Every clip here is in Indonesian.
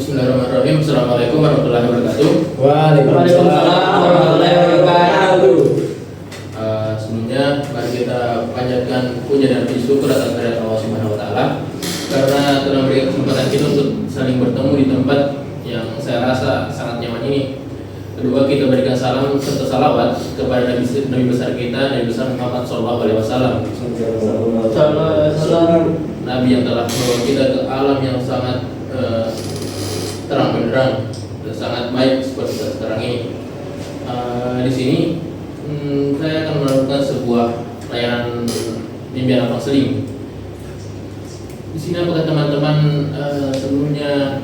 Bismillahirrahmanirrahim. Assalamualaikum warahmatullahi wabarakatuh. Waalaikumsalam warahmatullahi wabarakatuh. Sebelumnya mari kita panjatkan puja dan puji syukur atas kehadirat Allah Subhanahu wa taala karena telah memberikan kesempatan kita untuk saling bertemu di tempat yang saya rasa sangat nyaman ini. Kedua, kita berikan salam serta salawat kepada Nabi besar kita, Nabi besar Muhammad SAW. Nabi yang telah membawa kita ke alam yang sangat terang benderang dan sangat baik seperti sekarang ini. Di sini saya akan melakukan sebuah layanan bimbingan konseling. Di sini apakah teman-teman sebelumnya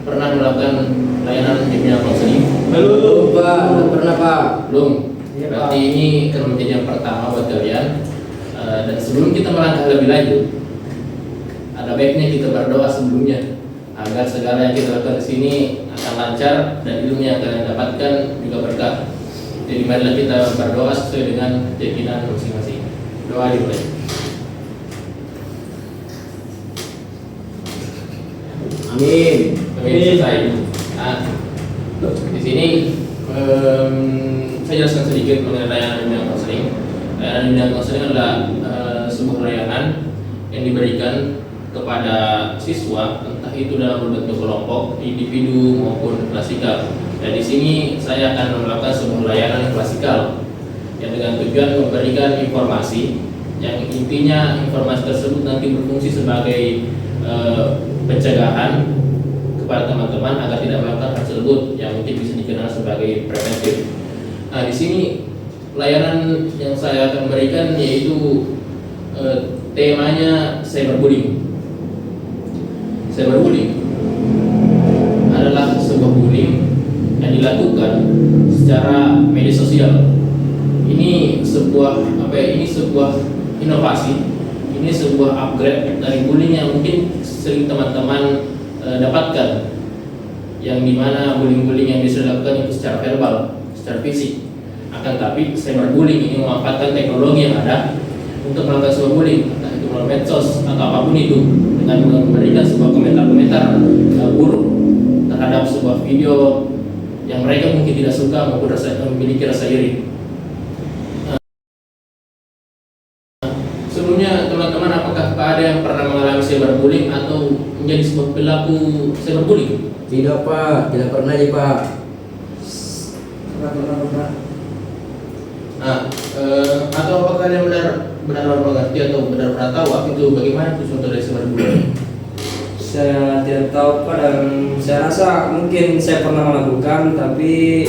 pernah melakukan layanan bimbingan konseling? Belum Pak, belum pernah Pak. Belum. Iya, Berarti ini akan menjadi yang pertama buat kalian. Dan sebelum kita melangkah lebih lanjut, ada baiknya kita berdoa sebelumnya agar segala yang kita lakukan di sini akan lancar dan ilmu yang kalian dapatkan juga berkah. Jadi marilah kita berdoa sesuai dengan keyakinan masing-masing. Doa dimulai. Amin. Amin. Selesai. Nah, di sini saya jelaskan sedikit mengenai layanan bimbingan konseling. Layanan bimbingan konseling adalah sebuah layanan yang diberikan kepada siswa, entah itu dalam bentuk kelompok, individu maupun klasikal. Dan di sini saya akan melakukan sebuah layanan klasikal yang dengan tujuan memberikan informasi yang intinya informasi tersebut nanti berfungsi sebagai pencegahan kepada teman-teman agar tidak melakukan hal tersebut yang mungkin bisa dikenal sebagai preventif. Nah, di sini layanan yang saya akan berikan yaitu temanya cyberbullying. Cyberbullying adalah sebuah bullying yang dilakukan secara media sosial. Ini sebuah inovasi, ini sebuah upgrade dari bullying yang mungkin sering teman-teman dapatkan, yang dimana bullying yang bisa dilakukan itu secara verbal, secara fisik. Akan tapi cyberbullying ini memanfaatkan teknologi yang ada untuk melakukan sebuah bullying, entah itu melalui medsos atau apapun itu, dengan memberikan sebuah komentar-komentar buruk terhadap sebuah video yang mereka mungkin tidak suka maupun memiliki rasa iri. Sebelumnya teman-teman, apakah ada yang pernah mengalami cyberbullying atau menjadi sebuah pelaku cyberbullying? Tidak Pak, tidak pernah ya Pak. Pernah. Nah, atau apakah kalian benar-benar mengerti atau benar-benar tahu itu bagaimana itu contoh dari cyberbullying? Saya tidak tahu Pak, dan saya rasa mungkin saya pernah melakukan, tapi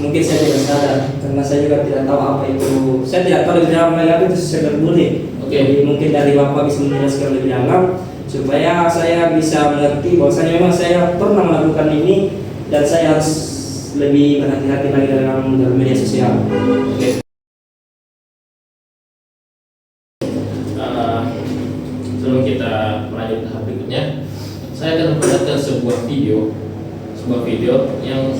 mungkin saya tidak sadar karena saya juga tidak tahu apa itu. Saya tidak tahu lebih dalam lagi itu cyberbullying. Jadi mungkin dari Bapak bisa menjelaskan lebih dalam supaya saya bisa mengerti bahwasanya memang saya pernah melakukan ini dan saya harus lebih berhati-hati lagi dalam media sosial. Oke. Sebelum kita melanjut tahap berikutnya, saya akan memperlihatkan sebuah video yang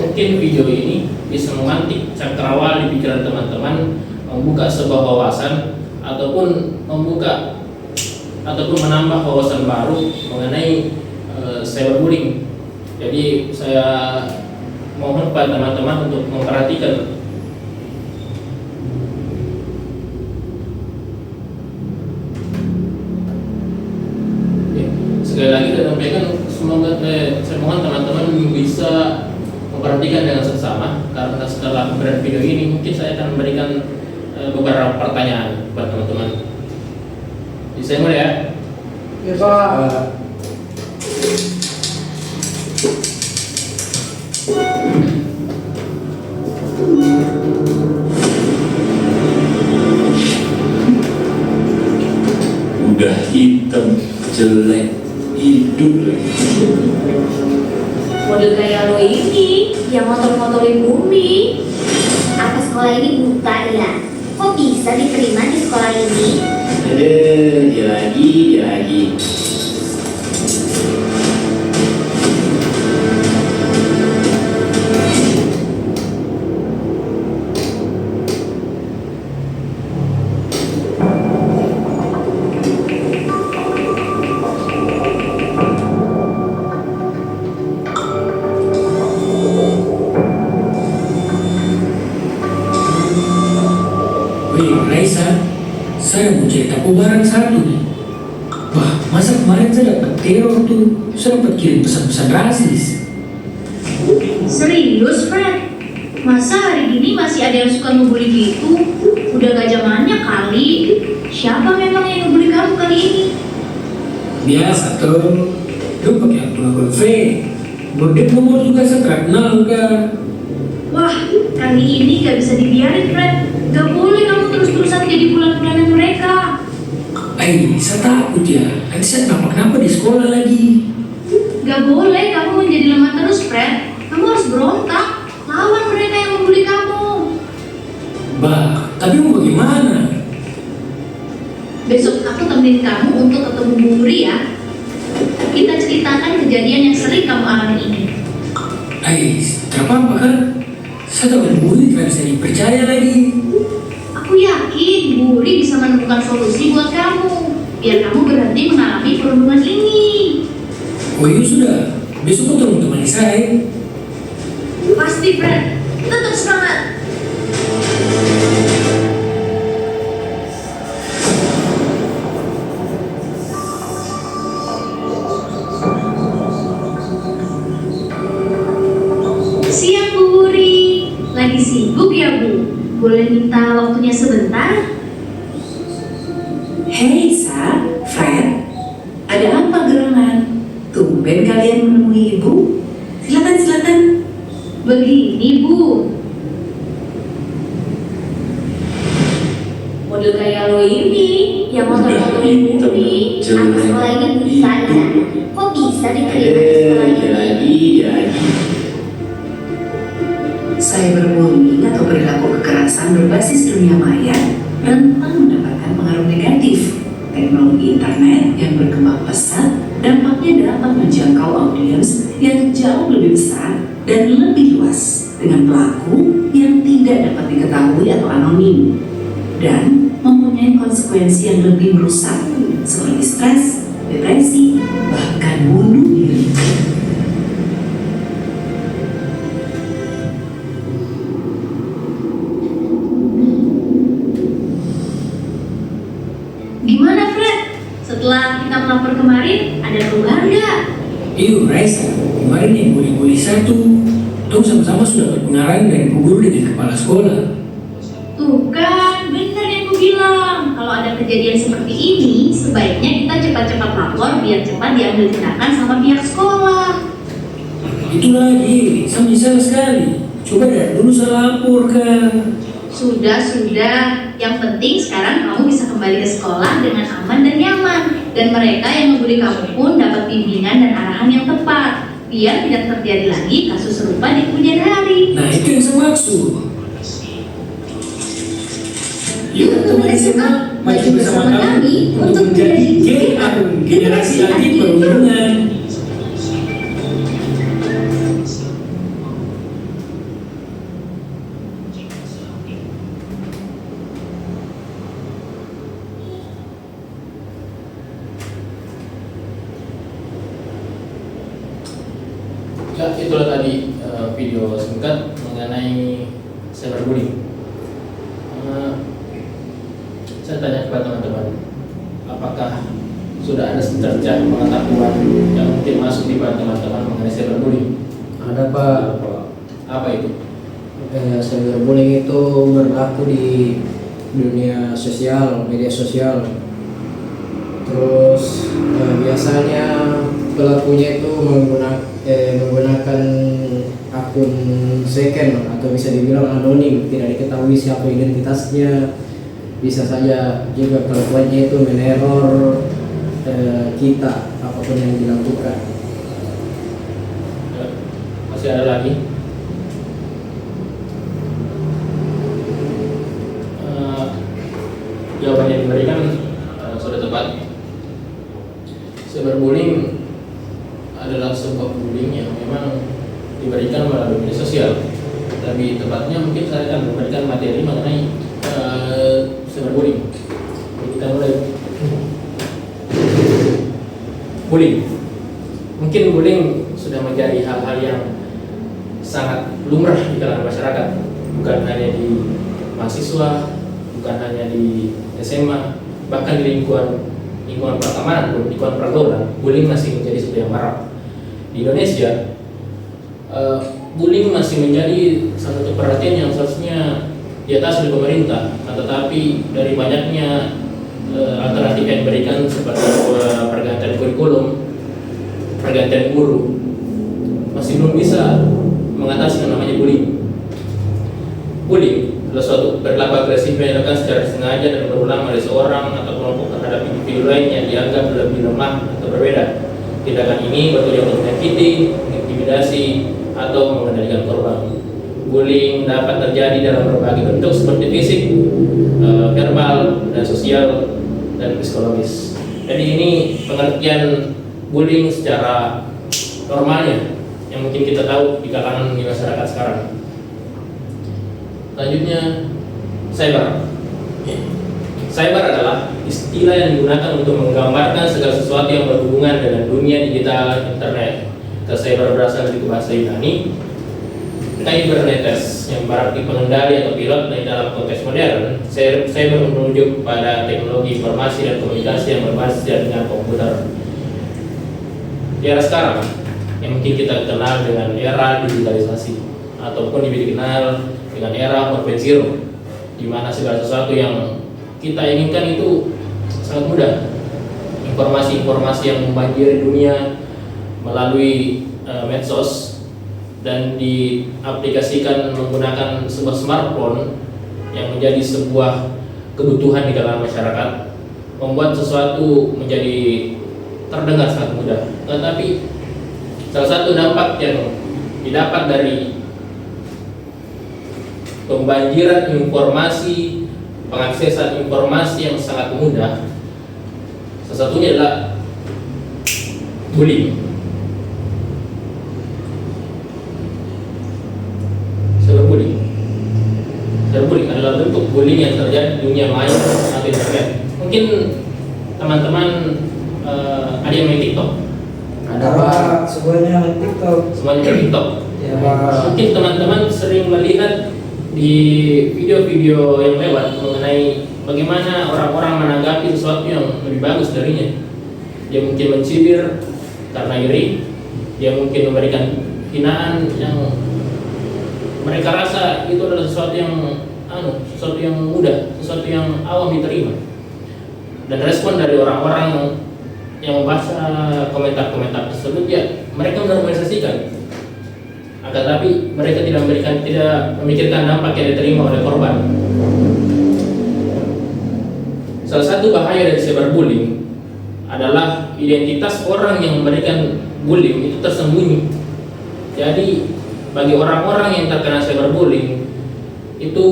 mungkin video ini bisa memantik cakrawala di pikiran teman-teman, membuka sebuah wawasan ataupun menambah wawasan baru mengenai cyberbullying. Jadi saya mohon pada teman-teman untuk memperhatikan. Sekali lagi saya sampaikan, saya mohon teman-teman bisa memperhatikan dengan seksama karena setelah pemberian video ini mungkin saya akan memberikan beberapa pertanyaan buat teman-teman. Jadi saya mulai ya. Ya Pak. Udah hitam, jelek, hidup lagi. Model kayak lo ini yang motor-motorin bumi. Apa sekolah ini buta ya? Kok bisa diterima di sekolah ini? Dia lagi. saya mau cerita barang satu nih. Wah, masa kemarin saya dapat teror tuh, saya dapat kirim pesan-pesan rasis. Serius, Fred? Masa hari gini masih ada yang suka ngebully gitu? Udah gak zamannya kali. Siapa memang yang ngebully kamu kali ini? Biasa tuh, lu pakai akun V. Bordek nomor juga saya kenal kan. Wah, kali ini gak bisa dibiarin, Fred. Gak boleh kamu terus-terusan jadi bulan-bulanan mereka. Saya takut ya, nanti saya kenapa-kenapa di sekolah lagi. Gak boleh kamu menjadi lemah terus, Fred. Kamu harus berontak. Lawan mereka yang membuli kamu. Bah, tapi mau bagaimana? Besok aku temenin kamu untuk ketemu Bu Wuri ya. Kita ceritakan kejadian yang sering kamu alami ini. Kenapa apa kan? Saya takut bully tidak bisa dipercaya lagi. Aku yakin Bu Wuri bisa menemukan solusi buat kamu. Biar kamu berhenti mengalami perundungan ini. Oh iya sudah, besok tolong temani saya. Pasti, Fred. Tetap semangat. Siang, Bu Wuri. Lagi sibuk ya, Bu? Boleh minta waktunya sebentar? Hei Sa, Fred, ada apa gerangan? Tumben kalian menemui ibu? Silakan. Begini, Bu. Model kayak lo ini, yang motor-motor ini, anak sekolah ini buta ya? Kok bisa diterima di sekolah ini? lagi. Cyberbullying atau perilaku kekerasan berbasis dunia maya rentan mendapatkan pengaruh negatif. Teknologi internet yang berkembang pesat dampaknya dapat menjangkau audiens yang jauh lebih besar dan lebih luas dengan pelaku yang tidak dapat diketahui atau anonim dan mempunyai konsekuensi yang lebih merusak seperti stres, depresi, bahkan bunuh diri. Gimana, Fred? Setelah kita melapor kemarin, ada perubahan nggak? Iyo Raisa, kemarin yang bully-bully satu, tong sama-sama sudah berpengarahan dari Bu Guru dengan kepala sekolah. Tuh kan, benar yang aku bilang. Kalau ada kejadian seperti ini, sebaiknya kita cepat-cepat lapor biar cepat diambil tindakan sama pihak sekolah. Itu lagi, saya menyesal sekali. Coba dari dulu saya laporkan. Sudah. Yang penting sekarang kamu bisa kembali ke sekolah dengan aman dan nyaman. Dan mereka yang membuli kamu pun dapat bimbingan dan arahan yang tepat. Biar tidak terjadi lagi kasus serupa di kemudian hari. Nah itu yang saya maksud. Yuk teman SMA, maju bersama kami untuk menjadi generasi anti perundungan. Ya, itulah tadi video singkat mengenai cyberbullying. Saya tanya kepada teman-teman, apakah sudah ada secercah pengetahuan yang mungkin masuk di pada teman-teman mengenai cyberbullying? Ada Pak. Apa itu? Cyberbullying itu berlaku di dunia sosial, media sosial. Terus biasanya pelakunya itu menggunakan akun second atau bisa dibilang anonim, tidak diketahui siapa identitasnya. Bisa saja juga pelakuannya itu meneror kita apapun yang dilakukan. Masih ada lagi? Jawaban yang diberikan sudah tepat. Cyberbullying adalah sebuah bullying yang memang diberikan melalui media sosial. Lebih tepatnya mungkin saya akan memberikan materi mengenai cyberbullying. Jadi kita mulai. Bullying. Mungkin bullying sudah menjadi hal-hal yang sangat lumrah di kalangan masyarakat, bukan hanya di mahasiswa, bukan hanya di SMA, bahkan di lingkungan pertemanan, lingkungan pergaulan, bullying masih menjadi sesuatu yang marak. Di Indonesia, bullying masih menjadi salah satu perhatian yang seharusnya di atas oleh pemerintah, tetapi dari banyaknya alternatif yang diberikan seperti pergantian kurikulum, pergantian guru, masih belum bisa mengatasi yang namanya bullying. Bullying adalah suatu perilaku agresif yang dilakukan secara sengaja dan berulang oleh seorang atau kelompok terhadap individu lain yang dianggap lebih lemah atau berbeda. Tindakan ini bertujuan untuk menyakiti, mengintimidasi, atau mengendalikan korban. Bullying dapat terjadi dalam berbagai bentuk seperti fisik, verbal, dan sosial, dan psikologis. Jadi ini pengertian bullying secara normalnya yang mungkin kita tahu di kalangan di masyarakat sekarang. Selanjutnya, cyber. Cyber adalah istilah yang digunakan untuk menggambarkan segala sesuatu yang berhubungan dengan dunia digital internet. Cyber berasal dari bahasa Yunani, cybernetes, yang berarti pengendali atau pilot. Dari dalam konteks modern, cyber merujuk pada teknologi informasi dan komunikasi yang berbasis jaringan komputer. Di era sekarang, yang mungkin kita kenal dengan era digitalisasi, ataupun dikenal dengan era 4.0, di mana segala sesuatu yang kita inginkan itu sangat mudah. Informasi-informasi yang membanjiri dunia melalui medsos dan diaplikasikan menggunakan sebuah smartphone yang menjadi sebuah kebutuhan di kalangan masyarakat, membuat sesuatu menjadi terdengar sangat mudah. Tetapi salah satu dampak yang didapat dari pembanjiran informasi, pengaksesan informasi yang sangat mudah, salah satunya adalah bullying. Cyberbullying adalah bentuk bullying yang terjadi di dunia maya atau internet. Mungkin teman-teman ada yang main TikTok? Ada Pak, semuanya main TikTok. Semuanya main TikTok. Ya Pak. Mungkin teman-teman sering melihat di video-video yang lewat mengenai bagaimana orang-orang menanggapi sesuatu yang lebih bagus darinya. Dia mungkin mencibir karena iri, dia mungkin memberikan hinaan yang mereka rasa itu adalah sesuatu yang mudah, sesuatu yang awam diterima. Dan respon dari orang-orang yang membaca komentar-komentar tersebut, ya mereka menormalisasikan. Akan tapi mereka tidak memikirkan dampak yang diterima oleh korban. Salah satu bahaya dari cyberbullying adalah identitas orang yang memberikan bullying itu tersembunyi. Jadi bagi orang-orang yang terkena cyberbullying itu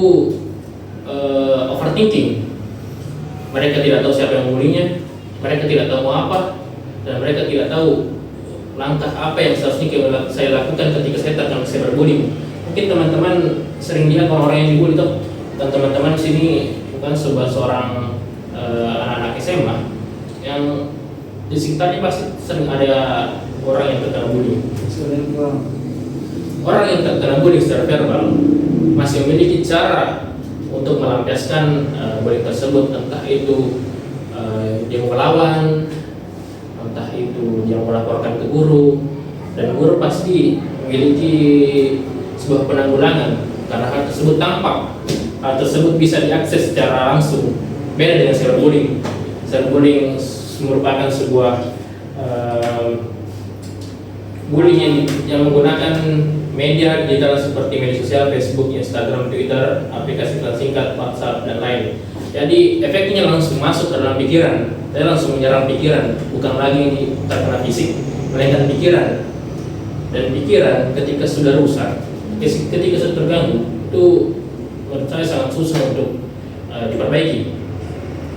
overthinking. Mereka tidak tahu siapa yang membulinya, mereka tidak tahu mau apa, dan mereka tidak tahu langkah apa yang seharusnya saya lakukan ketika saya terkena cyberbullying. Mungkin teman-teman sering lihat orang-orang yang dibully itu, dan teman-teman sini bukan seorang anak-anak SMA yang di sekitarnya pasti sering ada orang yang terkena bullying. Orang yang terkena bullying secara verbal masih memiliki cara untuk melampiaskan bullying tersebut, entah itu dia melawan, entah itu dia melaporkan ke guru, dan guru pasti memiliki sebuah penanggulangan karena hal tersebut tampak, hal tersebut bisa diakses secara langsung. Beda dengan cyberbullying. Cyberbullying merupakan sebuah bullying yang menggunakan media digital seperti media sosial, Facebook, Instagram, Twitter, aplikasi pesan singkat, WhatsApp, dan lain. Jadi efeknya langsung masuk ke dalam pikiran, saya langsung menyerang pikiran, bukan lagi terkena fisik, melainkan pikiran. Dan pikiran ketika sudah rusak, ketika sudah terganggu, itu menurut saya sangat susah untuk diperbaiki.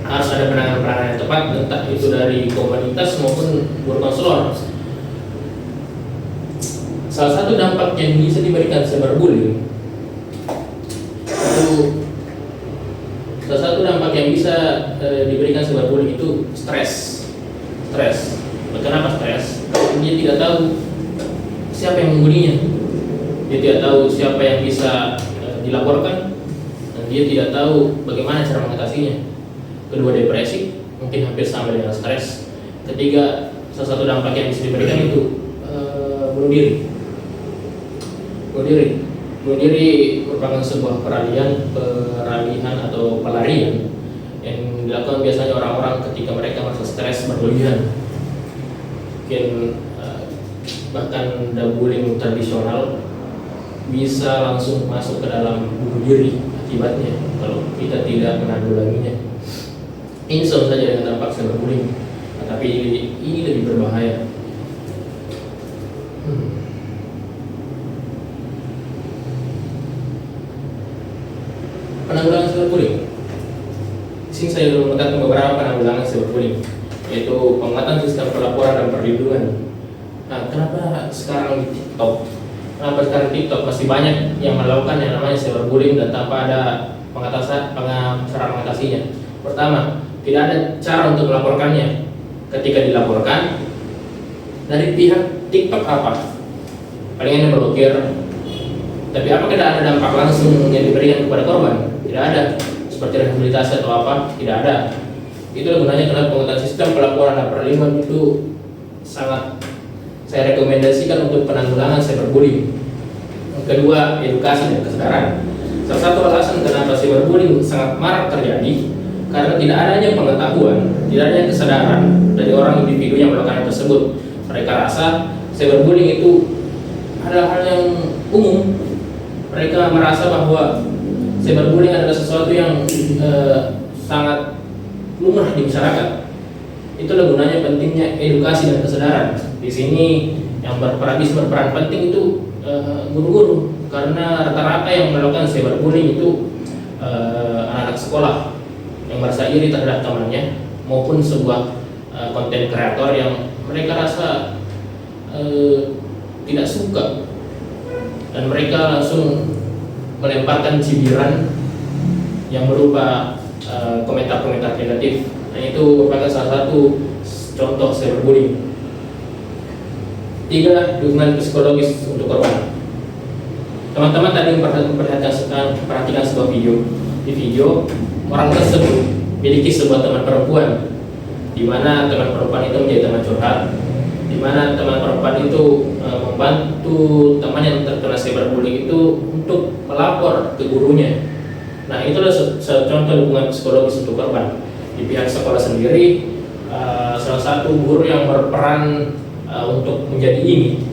Harus ada penanganan yang tepat, entah itu dari komunitas maupun guru konselor. Salah satu dampak yang bisa diberikan cyberbullying itu, salah satu dampak yang bisa diberikan cyberbullying itu stres. Kenapa stres? Dia tidak tahu siapa yang membulinya, dia tidak tahu siapa yang bisa dilaporkan, dan dia tidak tahu bagaimana cara mengatasinya. kedua depresi, mungkin hampir sama dengan stres. Ketiga, salah satu dampak yang bisa diberikan itu bunuh diri. Bunuh diri merupakan sebuah peralihan atau pelarian yang dilakukan biasanya orang-orang ketika mereka merasa stres berlebihan. Mungkin bahkan bullying tradisional bisa langsung masuk ke dalam bunuh diri akibatnya kalau kita tidak menanggulanginya. Ini sama saja dengan dampak cyberbullying, tapi ini lebih berbahaya. Penanggulangan cyberbullying. Di sini saya menemukan beberapa penanggulangan cyberbullying, yaitu penguatan sistem pelaporan dan perlindungan. Nah, kenapa sekarang di TikTok? Kenapa sekarang TikTok masih banyak yang melakukan yang namanya cyberbullying dan tanpa ada cara mengatasinya? Pertama, tidak ada cara untuk melaporkannya. Ketika dilaporkan dari pihak TikTok apa? Palingan blokir. Tapi apakah ada dampak langsung yang diberikan kepada korban? Tidak ada. Seperti rehabilitasi atau apa? Tidak ada. Itulah gunanya kenapa penguatan sistem pelaporan dan perlindungan itu sangat saya rekomendasikan untuk penanggulangan cyberbullying. Yang kedua, edukasi dan kesadaran. Salah satu alasan kenapa cyberbullying sangat marak terjadi karena tidak adanya pengetahuan, tidak adanya kesadaran dari orang individu yang melakukan hal tersebut. Mereka rasa cyberbullying itu adalah hal yang umum. Mereka merasa bahwa cyberbullying adalah sesuatu yang sangat lumrah di masyarakat. Itulah gunanya pentingnya edukasi dan kesadaran. Di sini yang berperan penting itu guru-guru, karena rata-rata yang melakukan cyberbullying itu anak-anak sekolah yang merasa iri terhadap temannya maupun sebuah konten kreator yang mereka rasa tidak suka dan mereka langsung melemparkan cibiran yang berupa komentar-komentar negatif. Nah, itu merupakan salah satu contoh cyberbullying. 3. Dukungan psikologis untuk korban. Teman-teman tadi perhatikan sebuah video. Di video, orang tersebut memiliki sebuah teman perempuan, di mana teman perempuan itu menjadi teman curhat, di mana teman perempuan itu membantu teman yang terkena cyberbullying itu untuk melapor ke gurunya. Nah, itulah contoh dukungan psikologis untuk korban. Di pihak sekolah sendiri, salah satu guru yang berperan untuk menjadi ini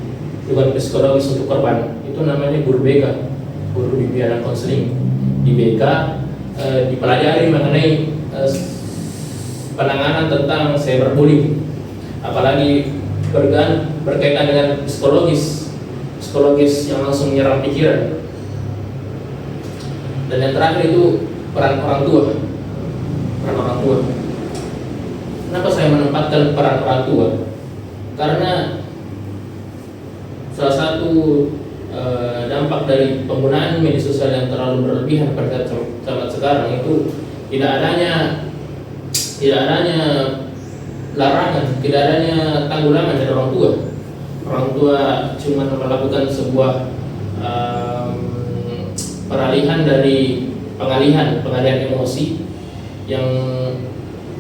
dukungan psikologis untuk korban itu namanya guru BK, guru bimbingan konseling. Di BK dipelajari mengenai penanganan tentang cyberbullying, apalagi berkaitan dengan psikologis yang langsung menyerang pikiran. Dan yang terakhir itu peran orang tua. Kenapa saya menempatkan peran orang tua? Karena salah satu dampak dari penggunaan media sosial yang terlalu berlebihan pada saat sekarang itu tidak adanya larangan, tidak adanya tanggulangan dari orang tua. Orang tua cuma melakukan sebuah pengalihan emosi yang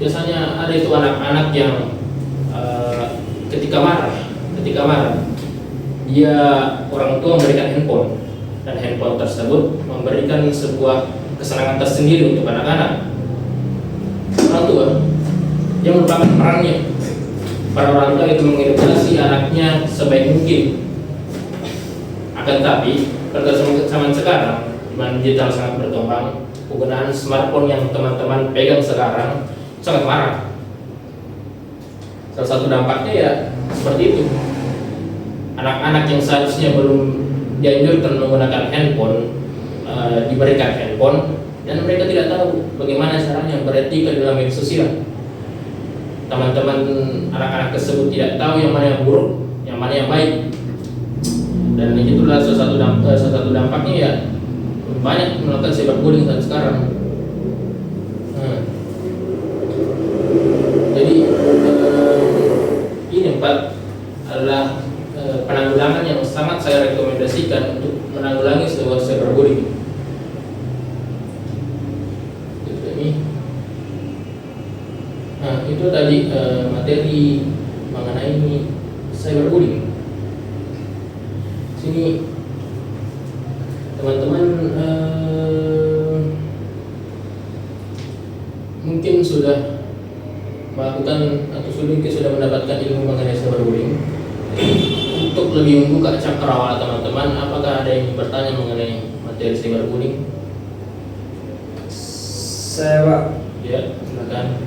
biasanya ada itu anak-anak yang ketika marah dia orang tua memberikan handphone, dan handphone tersebut memberikan sebuah kesenangan tersendiri untuk anak-anak. Orang tua yang merupakan perannya, para orang tua itu mengedukasi anaknya sebaik mungkin. Akan tetapi pada zaman sekarang di mana digital sangat berkembang, penggunaan smartphone yang teman-teman pegang sekarang sangat marah. Salah satu dampaknya ya seperti itu. Anak-anak yang seharusnya belum dianjurkan menggunakan handphone diberikan handphone, dan mereka tidak tahu bagaimana caranya beretika dalam media sosial. Teman-teman anak-anak tersebut tidak tahu yang mana yang buruk, yang mana yang baik. Dan itulah salah satu dampaknya ya banyak melakukan cyberbullying saat sekarang. Jadi ini 4 adalah penanggulangan yang sangat saya rekomendasikan untuk menanggulangi sebuah cyberbullying. Ini Nah, itu tadi materi mengenai cyberbullying. Sini teman-teman mungkin sudah melakukan atau sudah mendapatkan ilmu mengenai cyberbullying. Untuk lebih membuka cakrawala teman-teman, apakah ada yang bertanya mengenai materi cyberbullying? Saya Pak, Ya, silakan.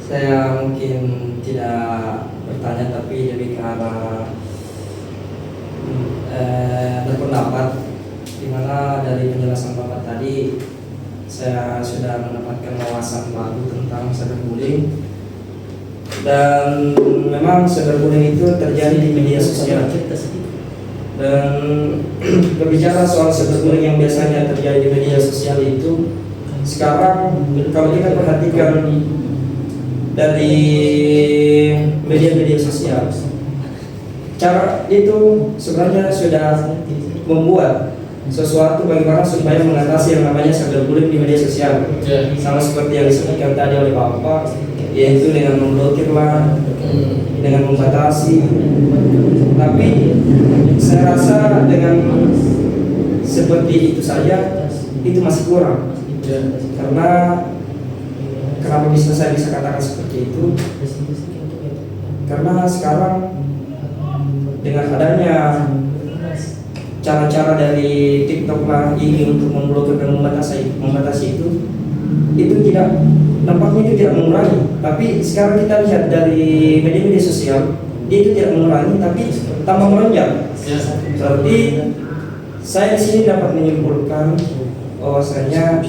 saya mungkin tidak bertanya tapi lebih ke arah berpendapat, dimana dari penjelasan Bapak tadi saya sudah mendapatkan wawasan baru tentang cyberbullying. Dan memang cyberbullying itu terjadi di media sosial. Dan berbicara soal cyberbullying yang biasanya terjadi di media sosial itu, sekarang kalau kita perhatikan dari media-media sosial, cara itu sebenarnya sudah membuat sesuatu bagaimana supaya mengatasi yang namanya cyberbullying di media sosial. Ya. Sama seperti yang disebutkan tadi oleh Bapak, yaitu dengan memblokir lah, dengan membatasi. Tapi saya rasa dengan seperti itu saja itu masih kurang. Karena kenapa saya bisa katakan seperti itu? Karena sekarang dengan adanya cara-cara dari TikTok lah ini untuk memblokir dan membatasi itu tidak, nampaknya itu tidak mengurangi. Tapi sekarang kita lihat dari media-media sosial, itu tidak mengurangi tapi tambah melonjak. Berarti saya di sini dapat menyimpulkan bahwasanya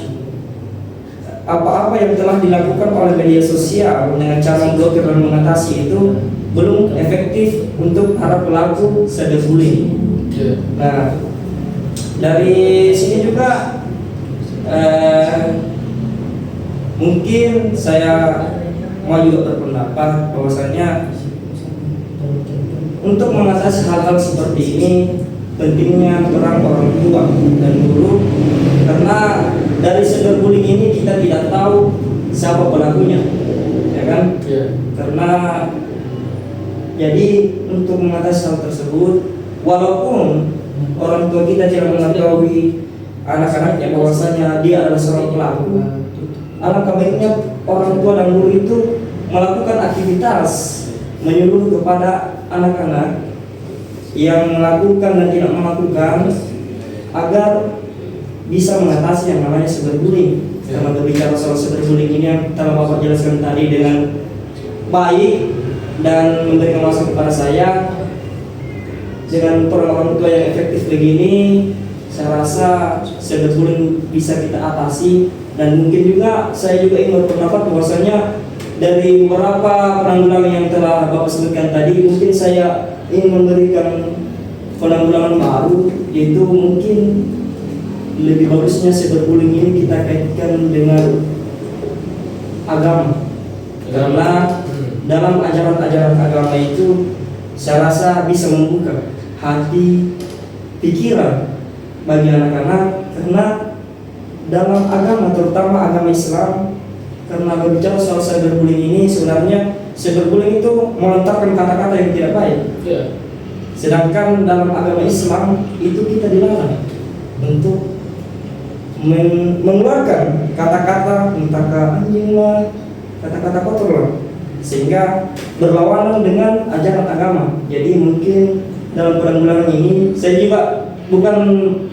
apa-apa yang telah dilakukan oleh media sosial dengan cara memblokir dan mengatasi itu belum efektif untuk para pelaku cyberbullying. Nah, dari sini juga mungkin saya mau juga berpendapat bahwasanya untuk mengatasi hal-hal seperti ini pentingnya peran orang tua dan guru, karena dari cyberbullying ini kita tidak tahu siapa pelakunya, ya kan? Karena jadi untuk mengatasi hal tersebut, walaupun orang tua kita tidak mengetahui anak-anaknya bahwasanya dia adalah seorang pelaku, alangkah baiknya orang tua dan guru itu melakukan aktivitas menyuruh kepada anak-anak yang melakukan dan tidak melakukan agar bisa mengatasi yang namanya cyberbullying. Karena berbicara soal cyberbullying ini yang telah Bapak jelaskan tadi dengan baik dan memberikan masukan kepada saya, dengan peran orang tua yang efektif begini, saya rasa cyberbullying bisa kita atasi. Dan mungkin juga saya juga ingin berpendapat bahwasanya dari beberapa penanggulangan yang telah Bapak sebutkan tadi, mungkin saya ingin memberikan penanggulangan baru, yaitu mungkin lebih bagusnya cyberbullying ini kita kaitkan dengan agama. Karena dalam ajaran-ajaran agama itu saya rasa bisa membuka hati, pikiran bagi anak-anak, karena dalam agama, terutama agama Islam, karena berbicara soal cyberbullying ini, sebenarnya cyberbullying itu melontarkan kata-kata yang tidak baik. Sedangkan dalam agama Islam itu kita dilarang untuk mengeluarkan kata-kata entah anjing lah, kata-kata kotor lah, sehingga berlawanan dengan ajaran agama. Jadi mungkin dalam penanggulangan ini, saya juga bukan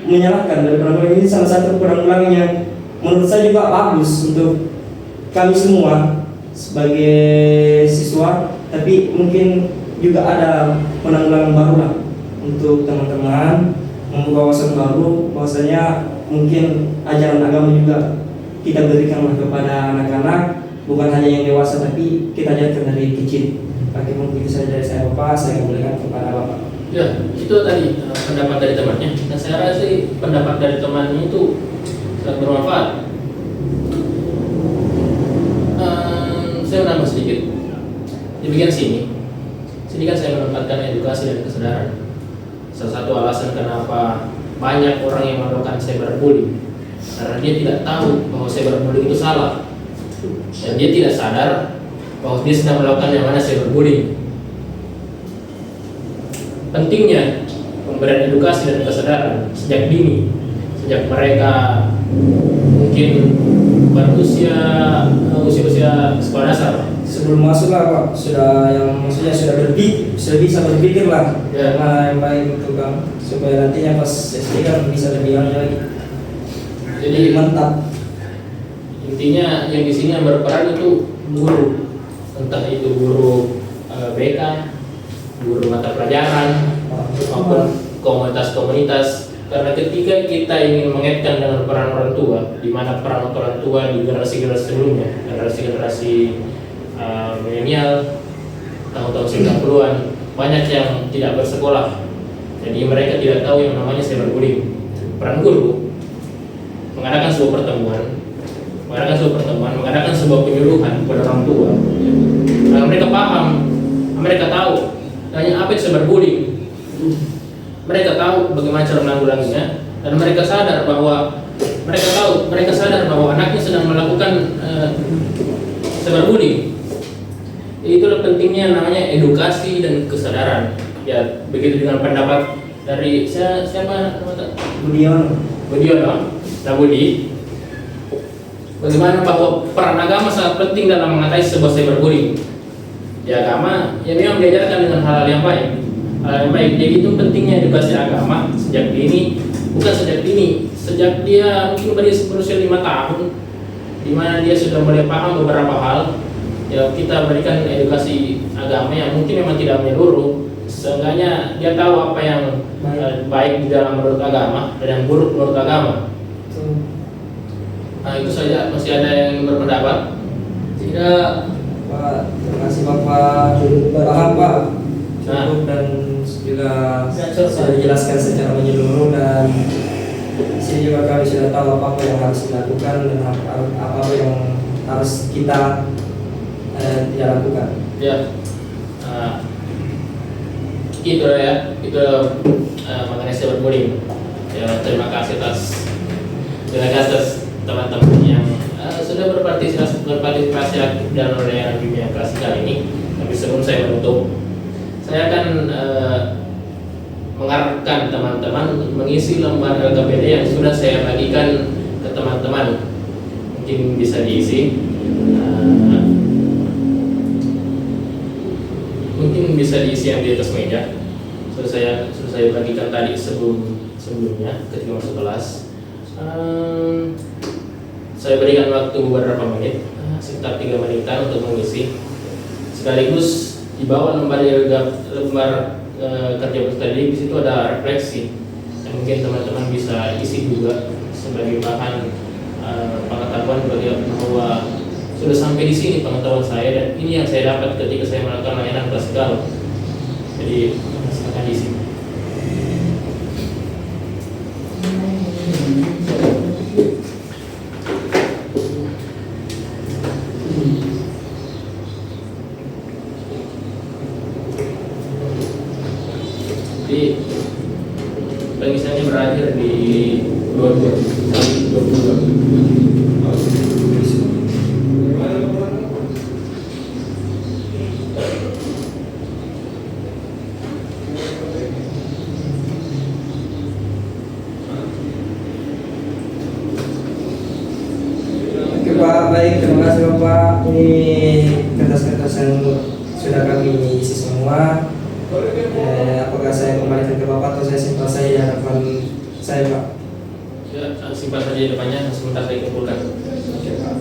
menyalahkan dari penanggulangan ini, salah satu penanggulangan yang menurut saya juga bagus untuk kami semua sebagai siswa, tapi mungkin juga ada penanggulangan baru lah untuk teman-teman, membuka wawasan baru bahwasanya mungkin ajaran agama juga kita berikanlah kepada anak-anak, bukan hanya yang dewasa tapi kita ajarkan dari kecil. Oke, mungkin itu saja dari saya Bapak, saya kembalikan kepada Bapak. Ya, itu tadi pendapat dari temannya. Dan saya rasa sih pendapat dari temannya itu sangat bermanfaat. Saya menambah sedikit di bagian sini kan saya menempatkan edukasi dan kesadaran. Salah satu alasan kenapa banyak orang yang melakukan cyberbullying, karena dia tidak tahu bahwa cyberbullying itu salah, dan dia tidak sadar bahwa dia sedang melakukan yang mana cyberbullying. Pentingnya pemberian edukasi dan kesadaran sejak dini, sejak mereka mungkin berusia usia sekolah dasar. Sebelum masuk lah Pak, sudah yang maksudnya sudah bisa berpikir lah Ya. mana yang baik itu kan, supaya nantinya pas SD kan bisa lebih lagi. Jadi Mantap. intinya yang di sini yang berperan itu guru, entah itu guru BK, guru mata pelajaran, maupun komunitas-komunitas. Karena ketika kita ingin mengaitkan dengan peran orang tua, di mana peran orang tua di generasi-generasi sebelumnya, generasi-generasi milenial tahun-tahun 90-an, banyak yang tidak bersekolah, jadi mereka tidak tahu yang namanya cyberbullying. Peran guru mengadakan sebuah pertemuan, mengadakan sebuah penyuluhan kepada orang tua. Nah, mereka paham, mereka tahu hanya apa itu cyberbullying. Mereka tahu bagaimana cara menanggulanginya, dan mereka sadar bahwa anaknya sedang melakukan cyberbullying. Itulah pentingnya namanya edukasi dan kesadaran. Ya, begitu dengan pendapat dari siapa namanya? Budiono, Budi. Bagaimana bahwa peran agama sangat penting dalam mengatasi sebuah cyberbullying. Ya, agama ya memang diajarkan dengan hal-hal yang baik. Jadi itu pentingnya edukasi agama sejak dini, sejak dia mungkin berusia 5 tahun, di mana dia sudah mulai paham beberapa hal. Ya, kita berikan edukasi agama yang mungkin memang tidak menyeluruh, seenggaknya dia tahu apa yang baik di dalam menurut agama dan yang buruk menurut agama. Nah, itu saja. Masih ada yang berpendapat? Tidak Pak, terima kasih Bapak. Paham Pak. Cukup dan juga sudah dijelaskan secara menyeluruh, dan di sini juga kami sudah tahu apa yang harus dilakukan dan apa yang harus kita tidak lakukan. Ya, itu mengenai cyberbullying. Ya, terima kasih atas teman-teman yang sudah berpartisipasi aktif dalam layanan dunia klasik kali ini. Tapi sebelum saya menutup, saya akan mengarahkan teman-teman untuk mengisi lembar LKPD yang sudah saya bagikan ke teman-teman. Mungkin bisa diisi. Mungkin bisa diisi yang di atas meja. Sudah saya bagikan tadi sebelumnya ketika masuk kelas. Saya berikan waktu beberapa menit, sekitar 3 menitan untuk mengisi. Sekaligus di bawah lembar kerja tadi di situ ada refleksi yang mungkin teman-teman bisa isi juga sebagai bahan pengetahuan bahwa sudah sampai di sini pengetahuan saya, dan ini yang saya dapat ketika saya melakukan layanan klasikal. Jadi silakan diisi. Jadi pengisiannya berakhir di 22. Oke Pak, baik, terima kasih Bapak. Ini kertas-kertas yang sudah kami isi semua. Apakah saya kembalikan ke Bapak atau saya simpan saja di hadapan saya Pak? Ya, simpan saja di depannya, sebentar saya kumpulkan.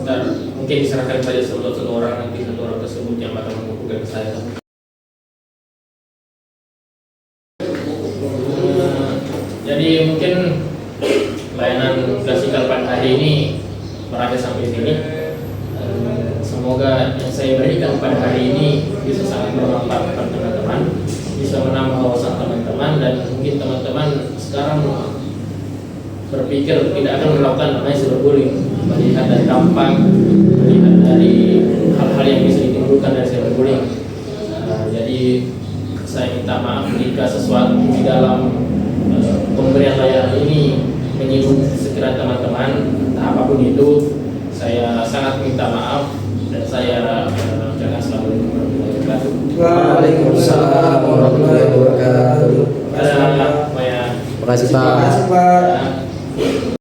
Dan mungkin diserahkan saja satu orang, nanti satu orang tersebut yang akan mengumpulkan ke saya. Jadi mungkin layanan klasikal pada hari ini berakhir sampai sini. Semoga yang saya berikan pada hari ini bisa sangat bermanfaat bagi teman-teman, bisa menambah wawasan teman-teman, dan mungkin teman-teman sekarang berpikir tidak akan melakukan namanya cyberbullying, melihat dari dampak, melihat dari hal-hal yang bisa ditimbulkan dari cyberbullying. Jadi saya minta maaf jika sesuatu di dalam pemberian layanan ini menyinggung sekiranya teman-teman, entah apapun itu, saya sangat minta maaf dan saya ucapkan selamat Waalaikumsalam warahmatullahi wabarakatuh. Ada Maya. Terima kasih Pak. Terima kasih Pak.